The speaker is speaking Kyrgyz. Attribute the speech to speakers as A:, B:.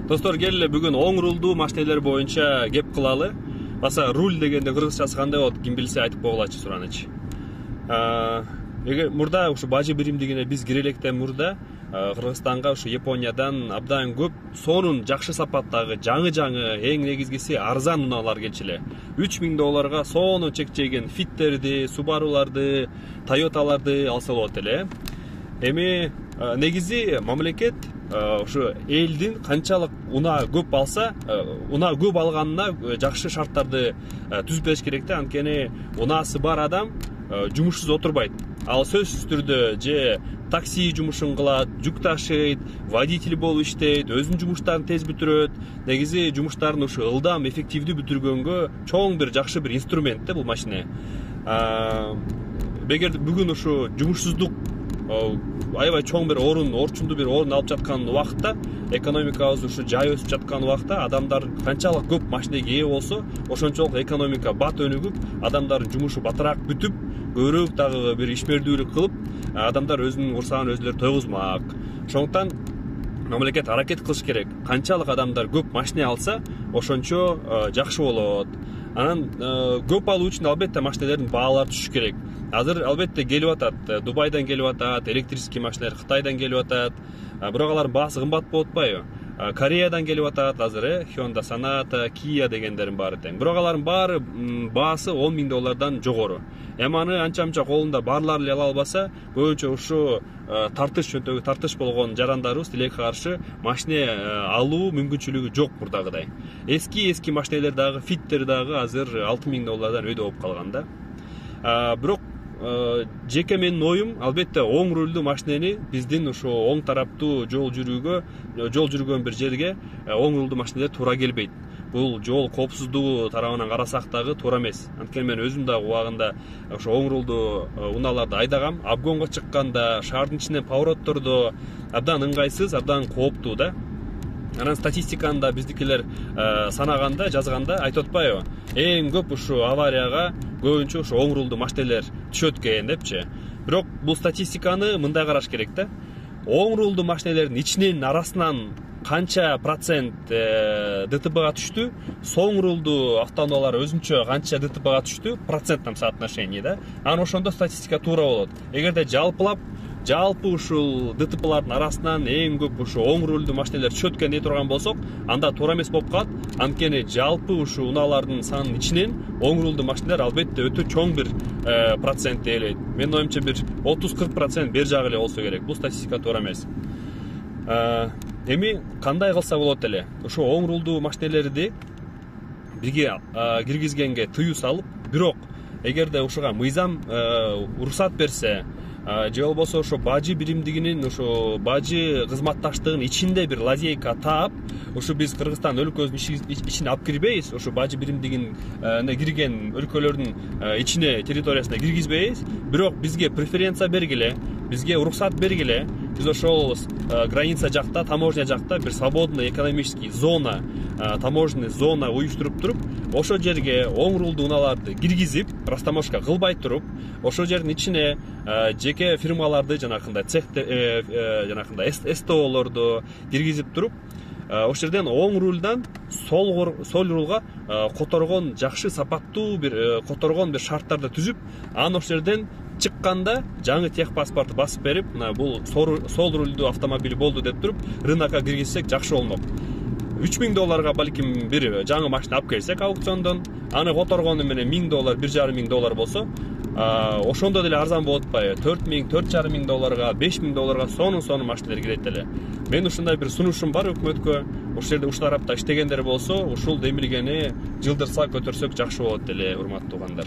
A: Достор, келе бүгүн оң рулдуу машинелер боюнча кеп кылалы. Баса руль дегенде кыргызчасы кандай болот, ким билсе айтып койгулачы суранычы. Эгер мурда ушу бажы биримдигине биз кире электен мурда Кыргызстанга ушу Япониядан абдан көп сонун жакшы сапаттагы жаңы эң негизгиси арзан унаалар келчү эле. $3000 сонун чек-чеген Фиттерди, Субаруларды, Тойоталарды алса болот эле. Эми негизи мамлекет ушу элдин канчалык унаа көп алса, унаа көп алганына жакшы шарттарды түзүп бериш керек да. Анткени унаасы бар адам жумушсуз отурбайт. Ал сөзсүз түрдө же такси жумушун кылат, жүк ташыйт, водитель болуп иштейт, өзүнүн жумуштарын тез бүтүрөт. Негизи жумуштарын ушу ылдам, эффективдүү бүтүргөнгө чоң бир жакшы бир инструмент да бул машина. Эгер бүгүн ушу жумушсуздук аябай чоң бир орчундуу бир орун алып жаткан убакытта, экономикабыз ушу жай өсүп жаткан убакта адамдар канчалык көп машинеге ээ болсо, ошончолук экономика бат өнүгүп, адамдардын жумушу батыраак бүтүп, көбүрөөк дагы бир ишмердүүлүк кылып, адамдар өзүнүн курсагын өзүлөрү тойгузмак. Ошондуктан мамлекет аракет кылыш керек. Канчалык адамдар көп машина алса, ошончо жакшы болот. Анан көп алуу үчүн албетте машинелердин баалары түшүш керек. Азыр албетте келип атат, Дубайдан келип атат, электрический машиналар Кытайдан келип атат. Бирок алардын баасы кымбат болуп атпайбы? Кореядан келип атат азыр, Hyundai Sonata, Kia дегендердин баары тең. Бирок алардын баары баасы $10,000 жогору. Эми аны анча-мынча колунда баарлары эле ала албаса, көбүнчө ушу тартыш жөнүндөгү тартыш болгон жарандарыбыз тилекке каршы машина алуу мүмкүнчүлүгү жок мурдагыдай. Эски машиналер дагы, Fitter дагы азыр $6,000 өйдө болуп калган да. Бирок жеке менин оюм, албетте оң рулдуу машинени биздин ушу оң тараптуу жол жүргөн бир жерге оң рулдуу машинелер туура келбейт. Бул жол коопсуздугу тарабынан карасак дагы туура эмес. Анткени мен өзүм дагы убагында ошо оң рулдуу унааларды айдагам. Обгонго чыкканда, шаардын ичинен повороттордо абдан ыңгайсыз, абдан кооптуу да. Анан статистиканы да биздикилер санаганда, жазганда айтып атпайбы? Эң көп ушу аварияга көбүнчө ушу оң рулдуу машинелер түшөт экен депчи. Бирок бул статистиканы мындай караш керек да. Оң рулдуу машинелердин ичинен арасынан канча процент ДТПга түштү, соң рулдуу автоунаалар өзүнчө канча ДТПга түштү, процентном соотношении да. Анан ошондо статистика туура болот. Эгерде жалпы ушул ДТПлардын арасынан эң көп ушу оң рулдуу машинелер түшөт экен дей турган болсок, анда туура эмес болуп калат. Анткени жалпы ушу унаалардын санынын ичинен оң рулдуу машинелер албетте өтө чоң бир процент ээлейт. Менин оюмча бир 30-40% бер жагы эле болсо керек. Бул статистика туура эмес. Эми кандай кылса болот эле? Ошо оң рулдуу машинелерди бирге киргизгенге тыюу салып, бирок эгерде ушуга мыйзам уруксат берсе, же болбосо ошо бажы биримдигинин ошо бажы кызматташтыгынын ичинде бир лазейка таап, ушу биз Кыргызстан өлкөсүнүн ичине алып кирбейбиз, ошо бажы биримдигине кирген өлкөлөрдүн ичине, территориясына киргизбейбиз, бирок бизге преференция бергиле, бизге уруксат бергиле. Биз ошол граница жакта, таможня жакта бир свободный экономический зона, таможенный зона уюштуруп туруп, ошол жерге оң рулдуу унааларды киргизип, растаможка кылбай туруп, ошол жердин ичине жеке фирмаларды, жанакындай жанакындай СТОлорду киргизип туруп, ошол жерден оң рулдан сол рулга которгон жакшы сапаттуу бир которгон бир шарттарды түзүп, анан ошол жерден чыкканда жаңы техпаспорт басып берип, бул сол рулдуу автомобиль болду деп туруп, рынокко киргизсек жакшы болмок. $3,000 балким бир жаңы машина алып келсек аукциондон, аны которгону менен $1,000, $1,500 болсо, ошондо деле арзан болуп атпайбы? $4,000, $4,500, $5,000 сонун машиналар кирет эле. Мен ушундай бир сунушум бар өкмөткө. Ошол жерде ушул тарапта иштегендер болсо, ушул демилгени жылдырсак, көтөрсөк жакшы болот эле, урматтуу угандар.